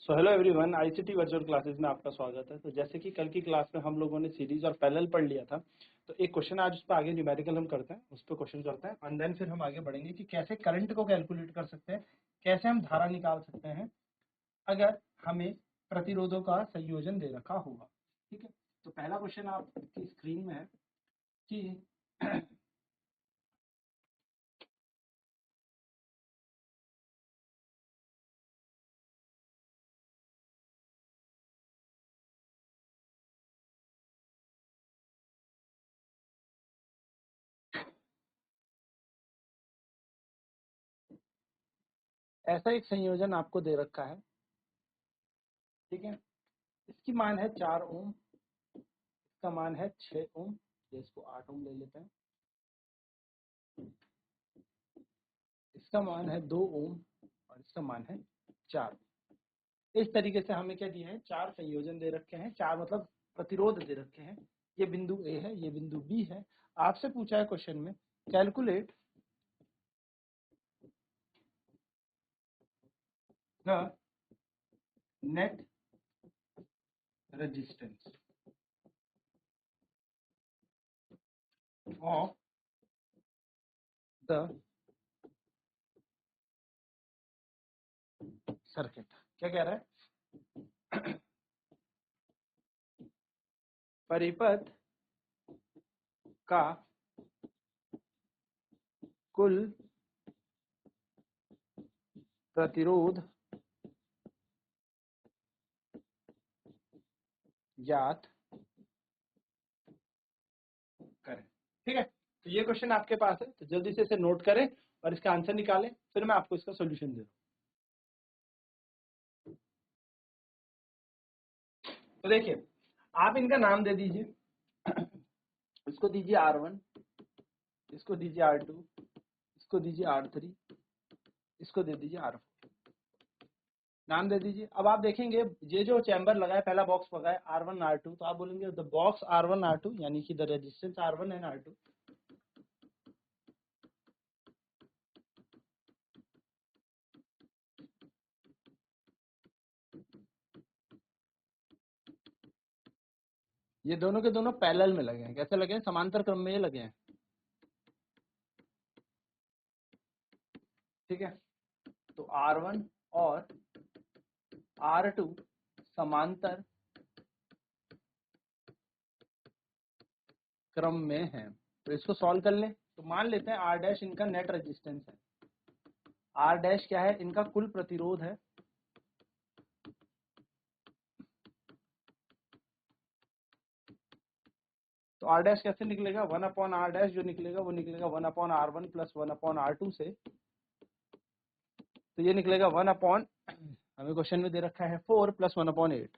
So hello everyone, ICT virtual classes में आपका स्वागत है। तो जैसे कि कल की क्लास में हम लोगों ने सीरीज और पैरेलल पढ़ लिया था, तो एक क्वेश्चन आज उस पर आगे न्यूमेरिकल हम करते हैं, उस पर क्वेश्चन करते हैं एंड देन फिर हम आगे बढ़ेंगे कि कैसे करंट को कैलकुलेट कर सकते हैं, कैसे हम धारा निकाल सकते हैं अगर हमें प्रतिरोधों का संयोजन दे रखा होगा। ठीक है, तो पहला क्वेश्चन आपकी स्क्रीन में है कि ऐसा एक संयोजन आपको दे रखा है। ठीक है, इसकी मान है 4 ओम, इसका मान है 6 ओम, इसको 8 ओम ले लेते हैं। इसका मान है 2 ओम और इसका मान है 4। इस तरीके से हमें क्या दिया है, 4 संयोजन दे रखे हैं, 4 मतलब प्रतिरोध दे रखे हैं। ये बिंदु ए है, ये बिंदु बी है। आपसे पूछा है क्वेश्चन में calculate the net resistance of the circuit. क्या कह रहा है? परिपथ का कुल प्रतिरोध ज्ञात करें। ठीक है, तो ये क्वेश्चन आपके पास है, तो जल्दी से इसे नोट करें और इसका आंसर निकालें, फिर मैं आपको इसका सॉल्यूशन दे रहा हूं। तो देखिए, आप इनका नाम दे दीजिए। इसको दीजिए R1, इसको दीजिए R2, इसको दीजिए R3, इसको दे दीजिए R4। नाम दे दीजिए। अब आप देखेंगे ये जो चैम्बर लगा है, पहला बॉक्स लगा है R1 R2, तो आप बोलेंगे द बॉक्स R1 R2 यानी कि the resistance R1 and R2। ये दोनों के दोनों पैरेलल में लगे हैं। कैसे लगे हैं? समांतर क्रम में ये लगे हैं। ठीक है, तो R1 और R2 समांतर क्रम में है। तो इसको सॉल्व कर लें। तो मान लेते हैं R डैश इनका नेट रेजिस्टेंस है। R डैश क्या है? इनका कुल प्रतिरोध है। तो R डैश कैसे निकलेगा? 1/R डैश जो निकलेगा वो निकलेगा 1/R1 प्लस 1/R2 से। तो ये निकलेगा 1/ हमें क्वेश्चन में दे रखा है 4 प्लस 1/8।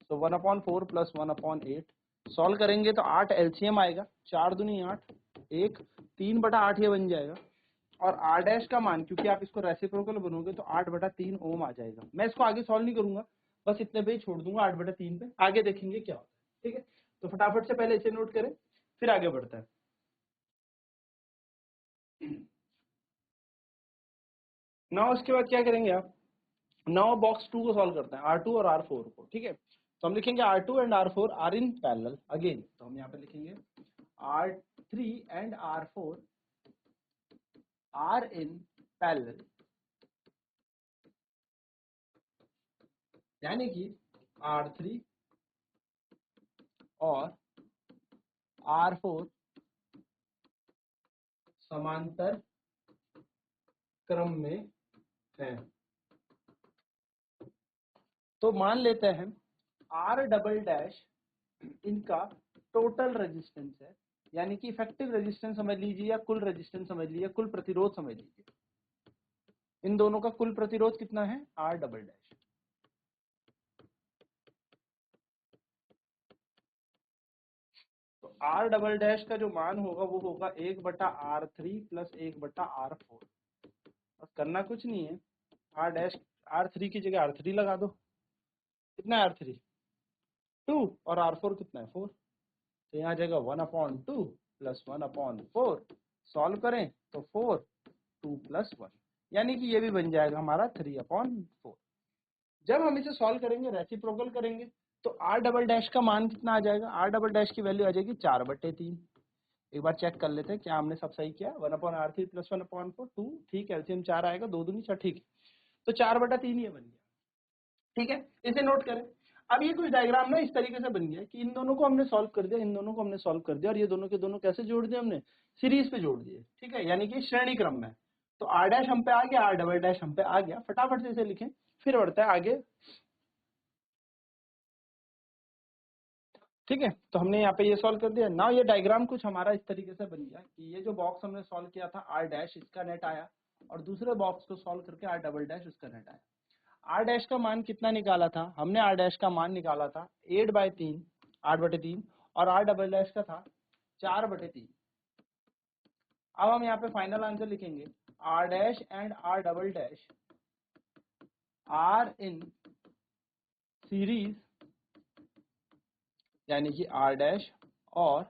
तो 1/4 प्लस 1/8 सॉल्व करेंगे तो 8 एलसीएम आएगा। 4 दूनी 8, 1 3/8 ये बन जाएगा। और R डैश का मान, क्योंकि आप इसको रेसिप्रोकल बनोगे तो 8/3 ओम आ जाएगा। मैं इसको आगे सॉल्व नहीं करूंगा, बस इतने पे ही छोड़ दूंगा 8/3 पे। आगे देखेंगे क्या होता है। ठीक है, तो फटाफट से पहले इसे नोट करें, फिर आगे बढ़ता है। नाउ उसके बाद क्या करेंगे आप? नाउ बॉक्स 2 को सॉल्व करते हैं, R2 और R4 को। ठीक है, तो हम लिखेंगे R2 and R4 are in parallel again. तो हम यहाँ पे लिखेंगे R3 and R4 are in parallel, यानी कि R3 और R4 समांतर क्रम में है। तो मान लेते हैं R डबल डैश इनका टोटल रेजिस्टेंस है, यानी कि इफेक्टिव रेजिस्टेंस समझ लीजिए या कुल रेजिस्टेंस समझ लीजिए, कुल प्रतिरोध समझ लीजिए। इन दोनों का कुल प्रतिरोध कितना है? R double dash. तो R डबल डैश का जो मान होगा वो होगा 1/R3 प्लस 1/R4। बस करना कुछ नहीं है, R डैश R3 की जगह R3 लगा दो। कितना है R3? 2 और R4 कितना है? 4। तो यहाँ जाएगा 1/2 प्लस 1/4। सॉल्व करें तो 4 2 प्लस 1, यानी कि ये भी बन जाएगा हमारा 3/4। जब हम इसे सॉल्व करेंगे, रेसिप्रोकल करेंगे, तो आर डबल डैश का मान कितना आ जाएगा, आर डबल डैश की वैल्यू आ जाएगी 4/3। एक बार चेक कर लेते हैं क्या हमने सब सही किया। 1/r3 + 1/4 2, ठीक है, एलसीएम 4 आएगा, 2 दूनी 6, ठीक है, तो 4/3 ये बन गया। ठीक है, इसे नोट करें। अब ये कुछ डायग्राम ना इस तरीके से बन गया कि इन दोनों को हमने सॉल्व कर दिया, इन दोनों को हमने सॉल्व कर दिया, और ये दोनों के दोनों कैसे जोड़ दिए हमने, सीरीज पे जोड़ दिए। ठीक है, यानी कि श्रेणी क्रम में। तो आर डैश हम पे आ गया, आर डबल डैश हम पे आ गया। फटाफट से इसे लिखें, फिर बढ़ते हैं आगे। ठीक है, तो हमने यहाँ पे ये सॉल्व कर दिया ना। ये डायग्राम कुछ हमारा इस तरीके से बन गया कि ये जो बॉक्स हमने सॉल्व किया था आर डैश, इसका नेट आया, और दूसरे बॉक्स को सॉल्व करके आर डबल डैश, उसका नेट आया। आर डैश का मान कितना निकाला था हमने, आर डैश का मान निकाला था 8/3, 8/3, और आर डबल डैश का था 4/3। अब हम यहाँ पे फाइनल आंसर लिखेंगे, R dash and R double dash R in series, यानी कि आर डैश और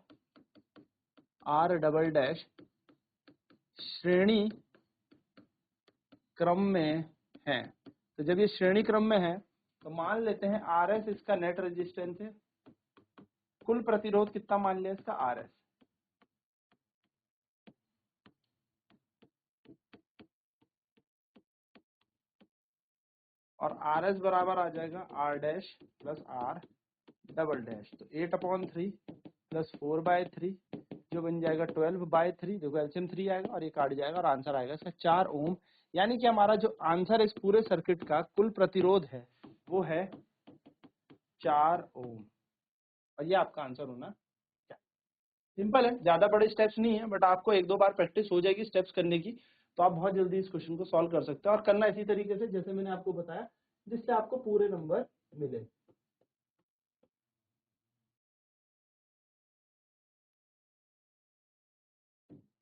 आर डबल डैश श्रेणी क्रम में है। तो जब ये श्रेणी क्रम में है तो मान लेते हैं आर एस इसका नेट रेजिस्टेंस है, कुल प्रतिरोध कितना मान लिया इसका, आर एस, और आर एस बराबर आ जाएगा R dash plus R double dash. तो 8/3 प्लस 4/3 जो बन जाएगा 12/3। देखो एलसीएम 3 आएगा और ये काट जाएगा, और आंसर आएगा इसका 4 ओम। यानी कि हमारा जो आंसर इस पूरे सर्किट का कुल प्रतिरोध है वो है 4 ओम, और ये आपका आंसर होना चाहिए। सिंपल है, ज्यादा बड़े स्टेप्स नहीं है, बट आपको 1-2 बार प्रैक्टिस हो जाएगी स्टेप्स करने की, तो आप बहुत जल्दी इस क्वेश्चन को सॉल्व कर सकते हैं, और करना इसी तरीके से जैसे मैंने आपको बताया, जिससे आपको पूरे नंबर मिले।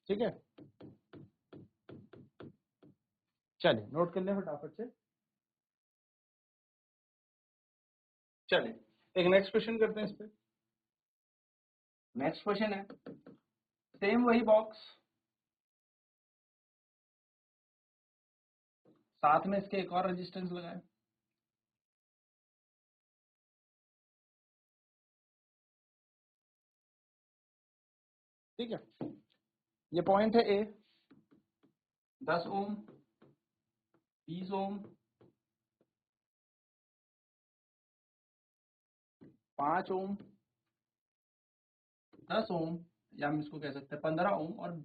ठीक है, चलिए नोट कर लें फटाफट से। चलिए एक नेक्स्ट क्वेश्चन करते हैं इस पे। नेक्स्ट क्वेश्चन है, सेम वही बॉक्स, साथ में इसके एक और रेजिस्टेंस लगाए। ठीक है, ये पॉइंट है ए, 10 ओम, 20 ओम, 5 ओम, 10 ओम, या हम इसको कह सकते हैं 15 ओम, और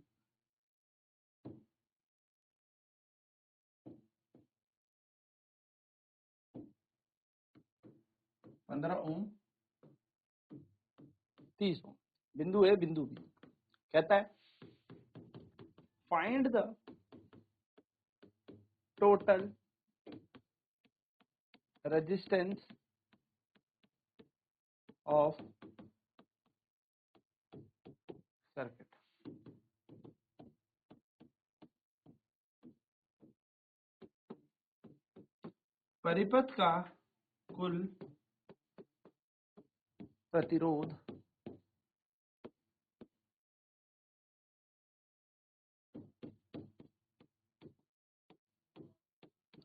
15 ओम, 30 ओम। बिंदु ए, बिंदु बी कहता है find the total resistance of circuit. परिपथ का कुल प्रतिरोध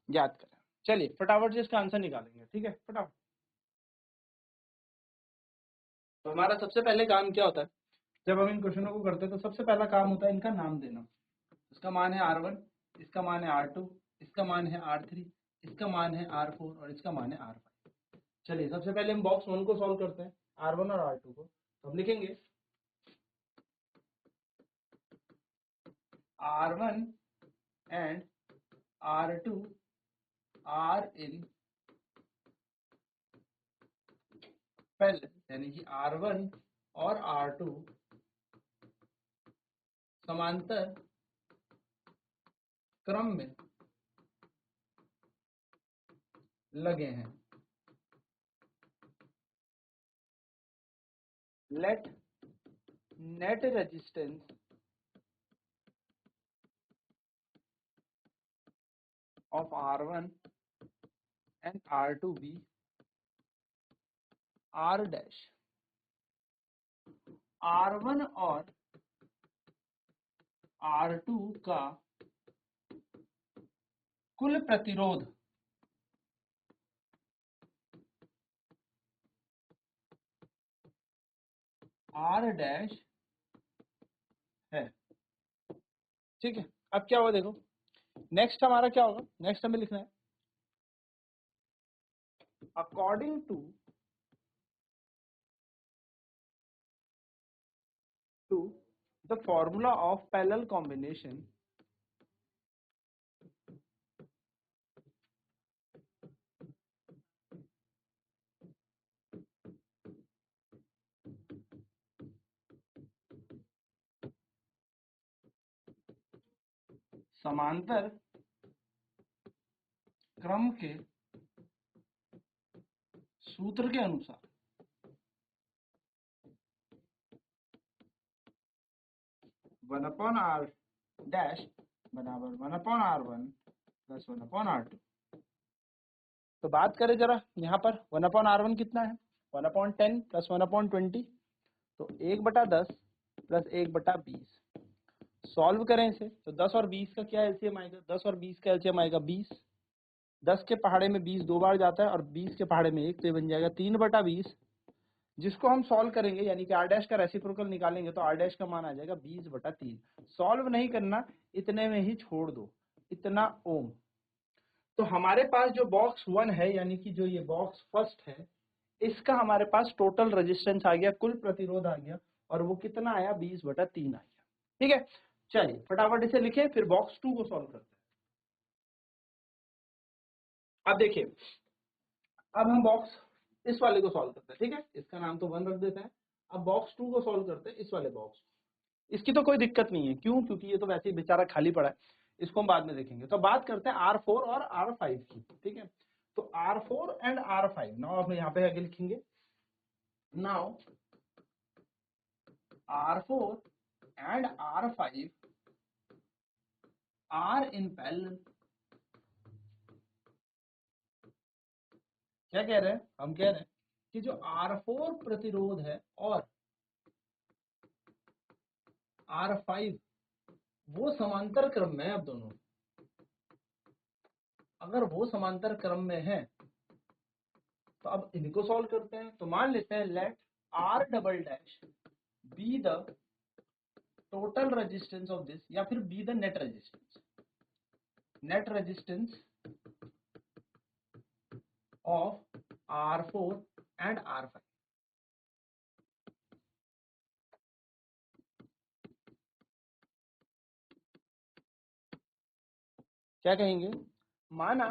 ज्ञात करें। चलिए फटाफट से इसका आंसर निकालेंगे। ठीक है, फटाफट। तो हमारा सबसे पहले काम क्या होता है जब हम इन क्वेश्चनों को करते हैं, तो सबसे पहला काम होता है इनका नाम देना। इसका मान है R1, इसका मान है R2, इसका मान है R3, इसका मान है R4, और इसका मान है R5। चलिए सबसे पहले हम बॉक्स 1 को सॉल्व करते हैं, R1 और R2 को। तो हम लिखेंगे R1 and R2 are in parallel, यानी कि R1 और R2 समांतर क्रम में लगे हैं। Let net resistance of R1 and R2 be R dash। R1 और R2 का कुल प्रतिरोध आर डैश है। ठीक है, अब क्या हुआ देखो, नेक्स्ट हमारा क्या होगा, नेक्स्ट हमें लिखना है according to the formula of parallel combination समांतर क्रम के सूत्र के अनुसार वन अपॉन आर डैश बराबर one upon R one plus one upon R two. तो बात करें जरा यहाँ पर वन अपॉन आर वन कितना है, one upon 10 plus one upon 20, तो 1/10 प्लस 1/20। सॉल्व करें इसे तो 10 और 20 का क्या एलसीएम आएगा, 10 और 20 का एलसीएम आएगा 20। 10 के पहाड़े में 20 दो बार जाता है और 20 के पहाड़े में 1, तो ये बन जाएगा 3/20, जिसको हम सॉल्व करेंगे यानी कि आर डैश का रेसिप्रोकल निकालेंगे तो आर डैश का मान आ जाएगा 20/3। सॉल्व नहीं करना, इतने में ही छोड़ दो, इतना ओम। तो हमारे पास जो बॉक्स 1 है यानी कि जो ये बॉक्स फर्स्ट है, इसका हमारे पास टोटल रेजिस्टेंस आ गया, कुल प्रतिरोध आ गया, और वो कितना आया 20/3 आ गया। ठीक है, चलिए फटाफट इसे लिखें, फिर बॉक्स 2 को सॉल्व करते हैं। अब देखिए, अब हम बॉक्स इस वाले को सॉल्व करते हैं। ठीक है, इसका नाम तो 1 रख देते हैं। अब बॉक्स 2 को सॉल्व करते हैं, इस वाले बॉक्स। इसकी तो कोई दिक्कत नहीं है, क्यों, क्योंकि ये तो वैसे ही बेचारा खाली पड़ा है, इसको हम बाद में देखेंगे। तो बात करते हैं R4 और R5 की। ठीक है, तो R4 एंड R5 नाउ आप यहाँ पे आगे लिखेंगे, now R4 and R5 are in parallel। क्या कह रहे हैं, हम कह रहे हैं कि जो R4 प्रतिरोध है और R5 वो समांतर क्रम में है। अब दोनों अगर वो समांतर क्रम में है तो अब इनको सॉल्व करते हैं। तो मान लेते हैं let R double dash be the total resistance of this, या फिर be the net resistance of R4 and R5। क्या कहेंगे, माना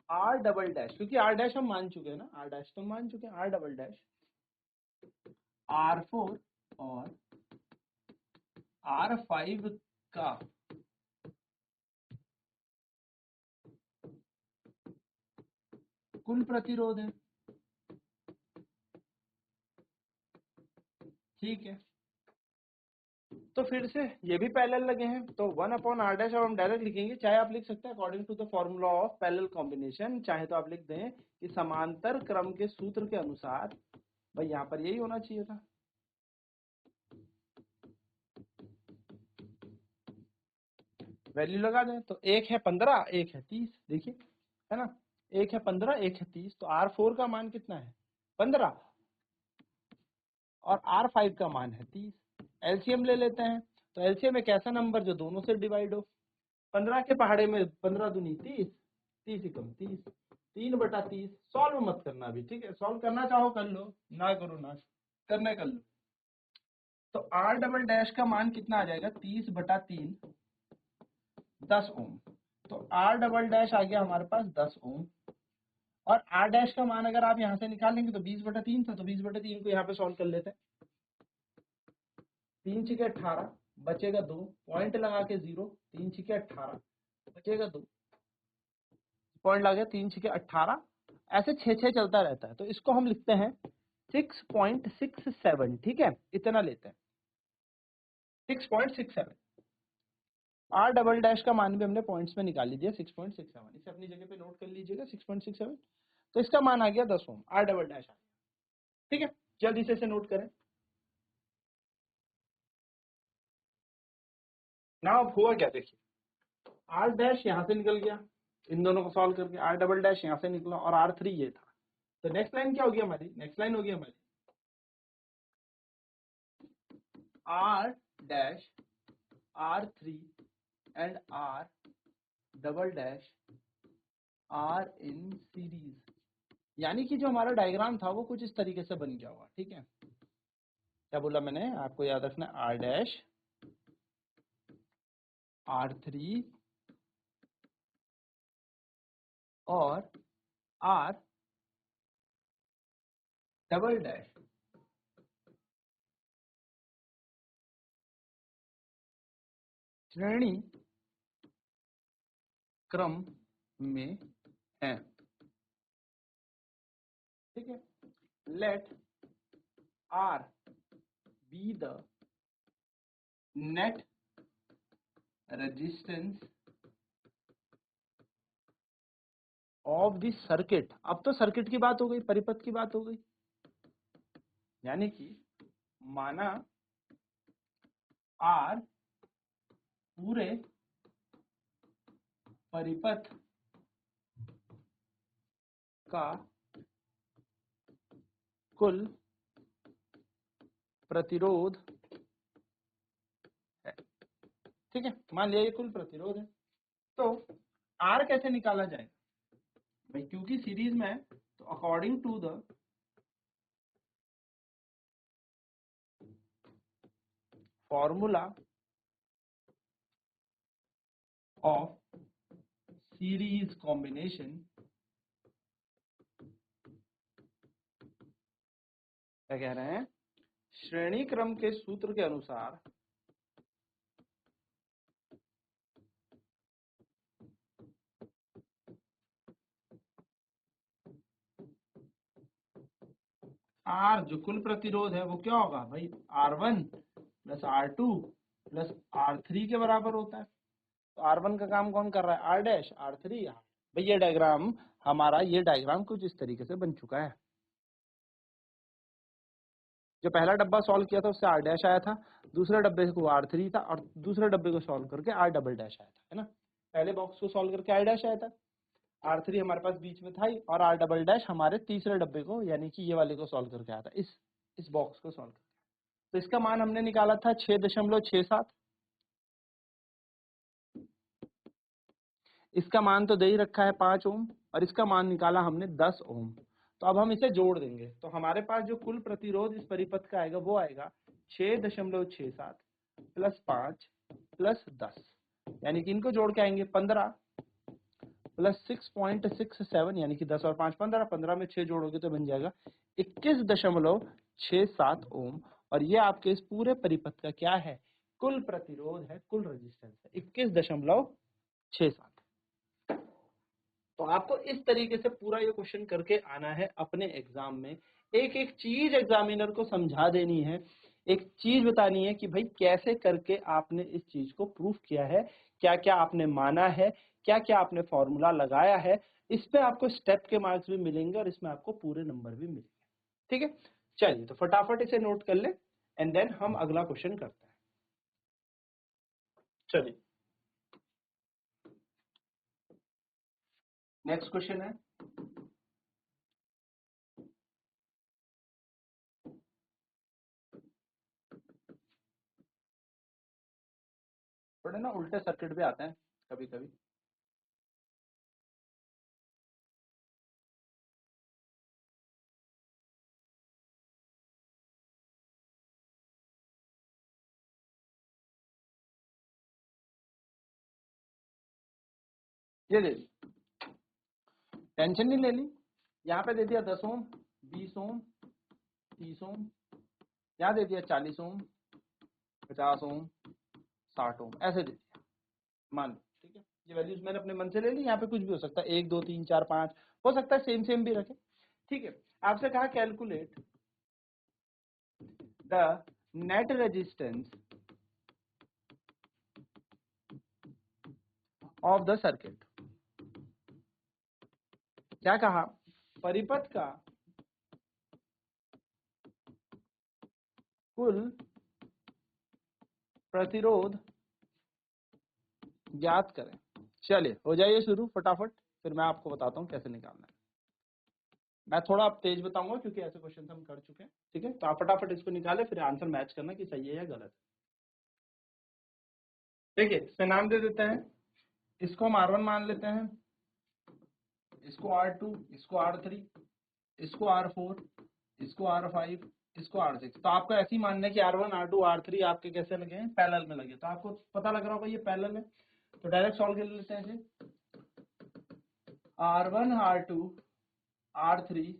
R डबल डैश, क्योंकि R डैश हम मान चुके हैं ना, R डैश तो मान चुके हैं, R डबल डैश R4 और R5 का कुल प्रतिरोध है। ठीक है, तो फिर से ये भी पैरेलल लगे हैं, तो 1/r डैश अब हम डायरेक्ट लिखेंगे, चाहे आप लिख सकते हैं according to the formula of parallel combination, चाहे तो आप लिख दें कि समांतर क्रम के सूत्र के अनुसार। भाई यहाँ पर यही होना चाहिए था, वैल्यू लगा दें, तो एक है 15, एक है 30, देखिए है ना, एक है 15, एक है 30, तो R4 का मान कितना है 15 और R5 का मान है 30। एलसीएम ले लेते हैं, तो एलसीएम एक ऐसा नंबर जो दोनों से डिवाइड हो। 15 के पहाड़े में 15 दूनी 30, 30 कम 30, 3/30। सॉल्व मत करना अभी, ठीक है, सॉल्व करना चाहो कर लो, ना करो ना करना कर लो। तो R डबल डैश का मान कितना आ जाएगा 30/3, 10 ओम। तो R डबल डैश आ गया हमारे पास 10 ओम, और R डैश का मान अगर आप यहाँ से निकालेंगे तो 20/3 था, तो 20/3 को यहाँ पे सॉल्व कर लेते हैं। 3 छिके 18 बचेगा 2, पॉइंट लगा के 0, 3 छिके 18 बचेगा 2, पॉइंट लगा 3 छिके 18, ऐसे 6 चलता रहता है। तो इसको हम लिखते हैं 6.67। ठीक है, इतना लेते हैं 6.67। R डबल डैश का मान भी हमने पॉइंट्स में निकाल लीजिए 6.67, इसे अपनी जगह पे नोट कर लीजिएगा 6.67। तो इसका मान आ गया 10 ओम, R डबल डैश आ गया। ठीक है, जल्दी से इसे नोट करें ना। अब हुआ क्या देखिए, R डैश यहाँ से निकल गया, इन दोनों को सॉल्व करके R डबल डैश यहाँ से निकला, और R3 ये था। तो नेक्स्ट लाइन क्या होगी हमारी, नेक्स्ट लाइन होगी हमारी R dash R3 and R double dash R in series, यानी कि जो हमारा डायग्राम था वो कुछ इस तरीके से बन गया होगा। ठीक है, क्या बोला मैंने, आपको याद रखना है R डैश R3 और R डबल डैश श्रेणी क्रम में है। ठीक है, लेट R be the net resistance of the circuit. अब तो सर्किट की बात हो गई, परिपथ की बात हो गई, यानी कि माना R पूरे परिपथ का कुल प्रतिरोध है। ठीक है, मान लिया ये कुल प्रतिरोध है, तो R कैसे निकाला जाएगा भाई, क्योंकि सीरीज में है, तो according to the formula of series combination, क्या कह रहे हैं, श्रेणी क्रम के सूत्र के अनुसार R जो कुल प्रतिरोध है वो क्या होगा भाई, R1 plus R2 plus R3 के बराबर होता है। तो R1 का काम कौन कर रहा है, R डैश, R3 R। भाई ये डायग्राम हमारा, ये डायग्राम कुछ इस तरीके से बन चुका है। जो पहला डब्बा सॉल्व किया था उससे R डैश आया था, दूसरे डब्बे को R3 था, और दूसरे डब्बे को सॉल्व करके R डबल डैश आया था, है ना। पहले बॉक्स को सॉल्व करके R डैश आया था, R3 हमारे पास बीच में था ही, और R डबल डैश हमारे तीसरे डब्बे को, यानी कि ये वाले को सॉल्व करके आया था, इस बॉक्स को सॉल्व करके। तो इसका मान हमने निकाला था 6.67, इसका मान तो दे ही रखा है 5 ओम, और इसका मान निकाला हमने 10 ओम। तो अब हम इसे जोड़ देंगे, तो हमारे पास जो कुल प्रतिरोध इस परिपथ का आएगा वो आएगा 6.67 प्लस 5 प्लस 10, यानी कि इनको जोड़ के आएंगे 15 प्लस 6.67, यानी कि 10 और 5 15, 15 में 6 जोड़ोगे तो बन जाएगा 21.67 ओम। और ये आपके इस पूरे परिपथ का क्या है, कुल प्रतिरोध है, कुल रेजिस्टेंस है 21.67। तो आपको इस तरीके से पूरा ये क्वेश्चन करके आना है अपने एग्जाम में। एक एक चीज एग्जामिनर को समझा देनी है, एक चीज बतानी है कि भाई कैसे करके आपने इस चीज को प्रूफ किया है, क्या क्या आपने माना है, क्या क्या आपने फॉर्मूला लगाया है। इस पे आपको स्टेप के मार्क्स भी मिलेंगे और इसमें आपको पूरे नंबर भी मिलेंगे। ठीक है, चलिए तो फटाफट इसे नोट कर ले, एंड देन हम अगला क्वेश्चन करते हैं। चलिए नेक्स्ट क्वेश्चन है, थोड़े ना उल्टे सर्किट भी आते हैं कभी कभी। ये ले ली, टेंशन नहीं ले ली, यहाँ पे दे दिया 10 ओम, 20 ओम, 30 ओम, यहाँ दे दिया 40 ओम, 50 ओम, 60 ओम, ऐसे दे दिया, मान लो। ठीक है, ये वैल्यूज मैंने अपने मन से ले ली, यहाँ पे कुछ भी हो सकता है, 1 2 3 4 5 हो सकता है, सेम सेम भी रखे। ठीक है, आपसे कहा calculate the net resistance of the circuit. क्या कहा, परिपथ का कुल प्रतिरोध ज्ञात करें। चलिए हो जाइए शुरू फटाफट, फिर मैं आपको बताता हूँ कैसे निकालना है। मैं थोड़ा अब तेज बताऊंगा क्योंकि ऐसे क्वेश्चन हम कर चुके हैं, ठीक है। तो आप फटाफट इसको निकाले, फिर आंसर मैच करना कि सही है या गलत है। देखिए इसमें नाम दे देते हैं, इसको हम R1 मान लेते हैं, इसको R2, इसको R3, इसको R4, इसको R5, इसको R6। तो आपका ऐसे ही मानना है कि R1, R2, R3 आपके कैसे लगे हैं, पैरेलल में लगे। तो आपको पता लग रहा होगा ये पैरेलल है, तो डायरेक्ट सॉल्व कर लेते हैं इसे। R1, R2, R3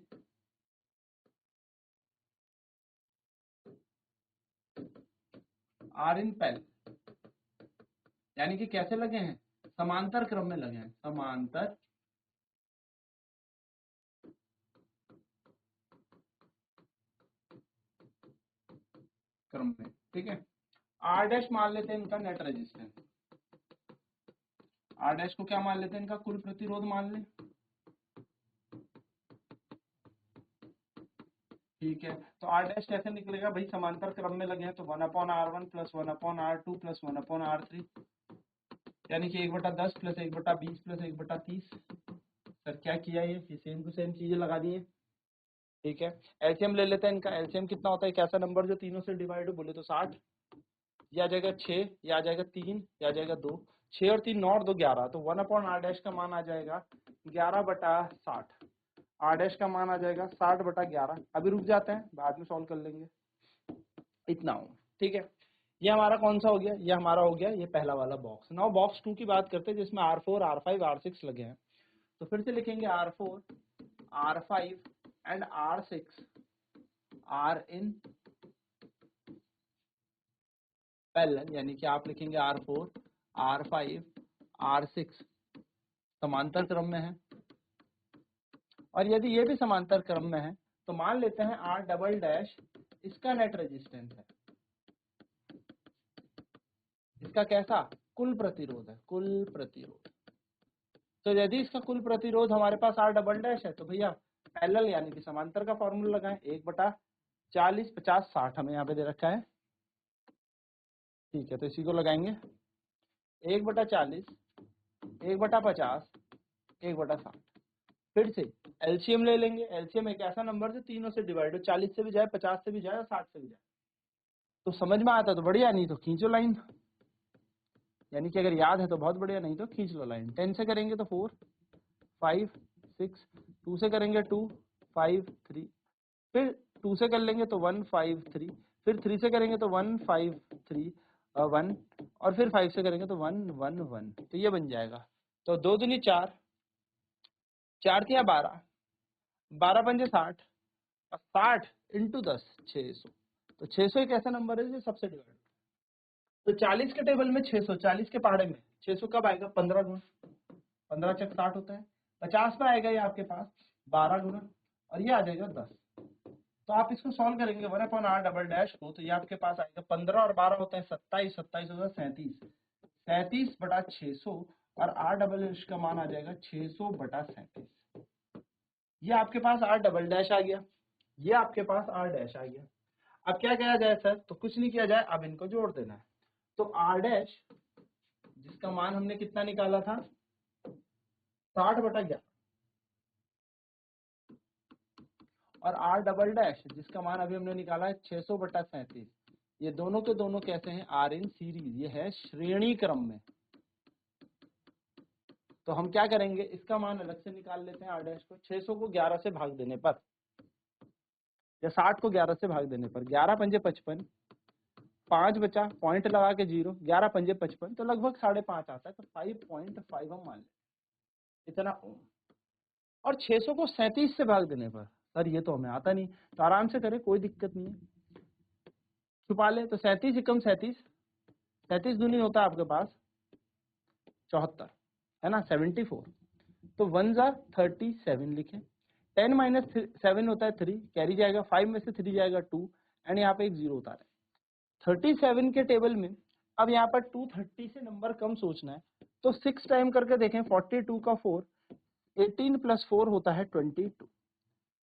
are in parallel, यानी कि कैसे लगे हैं, समांतर क्रम में लगे हैं, समांतर क्रम में, ठीक है। आर डैश मान लेते हैं इनका नेट रेजिस्टेंस, आर डैश को क्या मान लेते हैं, इनका कुल प्रतिरोध मान लें, ठीक है। तो आर डैश कैसे निकलेगा भाई, समांतर क्रम में लगे हैं तो 1/R1 plus 1/R2 plus 1/R3, यानी कि 1/10 प्लस 1/20 प्लस 1/30। सर क्या किया, ये सेम टू सेम चीजें लगा दी है, ठीक है। एलसीएम ले लेते हैं इनका, एलसीएम कितना होता है, एक ऐसा नंबर जो तीनों से डिवाइड हो, बोले तो 60, या आ जाएगा 6, या आ जाएगा 3, या आ जाएगा 2, 6 और 3 9 और 2 11, तो 1/R डैश का मान आ जाएगा 11/60, आर डैश का मान आ जाएगा 60/11। अभी रुक जाते हैं, बाद में सॉल्व कर लेंगे, इतना हो, ठीक है। ये हमारा कौन सा हो गया, ये हमारा हो गया ये पहला वाला बॉक्स। नाउ बॉक्स 2 की बात करते हैं जिसमें R4, R5, R6 लगे हैं। तो फिर से लिखेंगे R4, R5 and R6 are in parallel, यानी कि आप लिखेंगे R4, R5, R6 समांतर क्रम में है। और यदि ये भी समांतर क्रम में है तो मान लेते हैं R डबल डैश इसका नेट रेजिस्टेंस है, इसका कैसा, कुल प्रतिरोध है, कुल प्रतिरोध। तो यदि इसका कुल प्रतिरोध हमारे पास R डबल डैश है तो भैया पैरेलल यानी कि समांतर का फॉर्मूला लगाएं, 1/40, 50, 60 हमें यहाँ पे दे रखा है, ठीक है। तो इसी को लगाएंगे 1/40, 1/50, 1/60। फिर से एलसीएम ले लेंगे, एलसीएम एक ऐसा नंबर जो तीनों से डिवाइड हो, 40 से भी जाए, 50 से भी जाए और 60 से भी जाए। तो समझ में आता तो बढ़िया, नहीं तो खींचो लाइन, यानी कि अगर याद है तो बहुत बढ़िया, नहीं तो खींच लो लाइन। 10 से करेंगे तो 4, 5, 6, 2 से करेंगे 2, 5, 3, फिर 2 से कर लेंगे तो 1, 5, 3, फिर 3 से करेंगे तो 1, 5, 3, 1, और फिर 5 से करेंगे तो 1, 1, 1। तो ये बन जाएगा, तो 2 दूनी 4, 4 तिया 12, 12 पंजे 60, और 60 इंटू 10 600। तो 600 एक ऐसा नंबर है जो सबसे डिवाइड, तो 40 के टेबल में 600, 40 के पहाड़े में 600 कब आएगा, 15 गुना, 15 चक 60 होता है। 50 में आएगा ये आपके पास 12 गुना, और ये आ जाएगा 10। तो आप इसको सॉल्व करेंगे 1/R डबल डैश को, तो ये आपके पास आएगा 15 और 12 होता है 27, 27 होता है 37, 37/600, और R डबल डैश का मान आ जाएगा 600/37। ये आपके पास R डबल डैश आ गया, ये आपके पास R डैश आ गया। अब क्या किया जाए सर, तो कुछ नहीं किया जाए, अब इनको जोड़ देना है। तो R डैश जिसका मान हमने कितना निकाला था, 60/11, और R डबल डैश जिसका मान अभी हमने निकाला है 600/37, ये दोनों के दोनों कैसे हैं, आर इन सीरीज, ये है श्रेणी क्रम में। तो हम क्या करेंगे, इसका मान अलग से निकाल लेते हैं, आर डैश को 600 को 11 से भाग देने पर, या 60 को 11 से भाग देने पर, 11 पंजे 55, 5 बचा, पॉइंट लगा के 0, 11 पंजे 55, तो लगभग 5.5 आता है, तो 5.5 हम मान लें इतना ओम। और 600 को 37 से भाग देने पर, सर ये तो हमें आता नहीं, तो आराम से करें, कोई दिक्कत नहीं है, छुपा ले। तो 37 एकम 37, 37 दूनी होता है आपके पास 74, है ना, 74, तो 1 जा 37 लिखे। 10 माइनस 7 होता है 3, कैरी जाएगा, 5 में से 3 जाएगा 2, एंड यहाँ पे एक 0 होता है 37 के टेबल में। अब यहाँ पर 230 से नंबर कम सोचना है, तो 6 टाइम करके देखें, 42 का 4, 18 प्लस 4 होता है 22।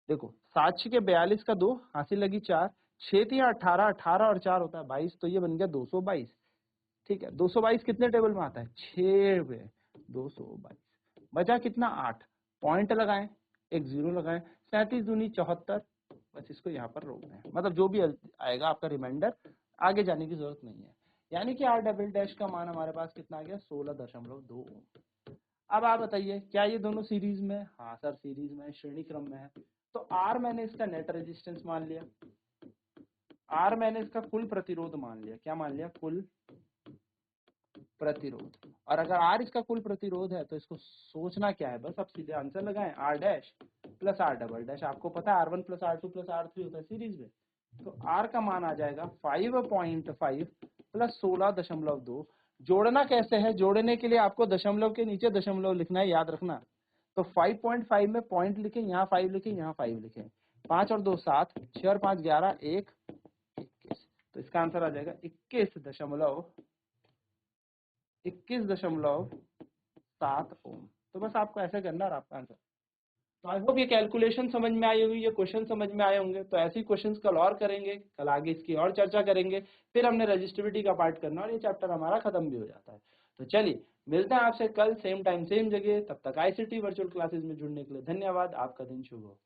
देखो 7 के 42 का 2, हासिल लगी 4, 6 तिया 18, 18 और 4 होता है 22, तो ये बन गया 222, ठीक है। 222 कितने टेबल में आता है, 6 पे 222, बचा कितना 8, पॉइंट लगाएं, एक जीरो लगाएं, 37 दूनी 74, बस इसको यहाँ पर रोक दें, मतलब जो भी आएगा आपका रिमाइंडर, आगे जाने की जरूरत नहीं है। यानी कि आर डबल डैश का मान हमारे पास कितना आ गया, 16.2 ओम। अब आप बताइए क्या ये दोनों सीरीज में? हाँ सर सीरीज में, श्रेणी क्रम में है। तो आर मैंने इसका नेट रेजिस्टेंस मान लिया, आर मैंने इसका कुल प्रतिरोध मान लिया। क्या मान लिया? कुल प्रतिरोध। और अगर आर इसका कुल प्रतिरोध है तो इसको सोचना क्या है, बस आप सीधे आंसर लगाएं, R dash plus R double dash. आपको पता है R1 plus R2 plus R3 होता है सीरीज में, तो आर का मान आ जाएगा 5.5 प्लस 16.2। जोड़ना कैसे है? जोड़ने के लिए आपको दशमलव के नीचे दशमलव लिखना है, याद रखना। तो 5.5 में पॉइंट लिखें, यहाँ 5 लिखें, यहाँ 5 लिखें। 5 और 2 7, 6 और 5 11, 1 21। तो इसका आंसर आ जाएगा 21.7 ओम। तो बस आपको ऐसे करना और आपका आंसर। तो आई होप ये कैलकुलेशन समझ में आई होगी, ये क्वेश्चन समझ में आए होंगे। तो ऐसे ही क्वेश्चंस कल और करेंगे, कल आगे इसकी और चर्चा करेंगे, फिर हमने रजिस्टिविटी का पार्ट करना और ये चैप्टर हमारा खत्म भी हो जाता है। तो चलिए मिलते हैं आपसे कल सेम टाइम सेम जगह, तब तक आईसीटी वर्चुअल क्लासेस में जुड़ने के लिए धन्यवाद। आपका दिन शुभ हो।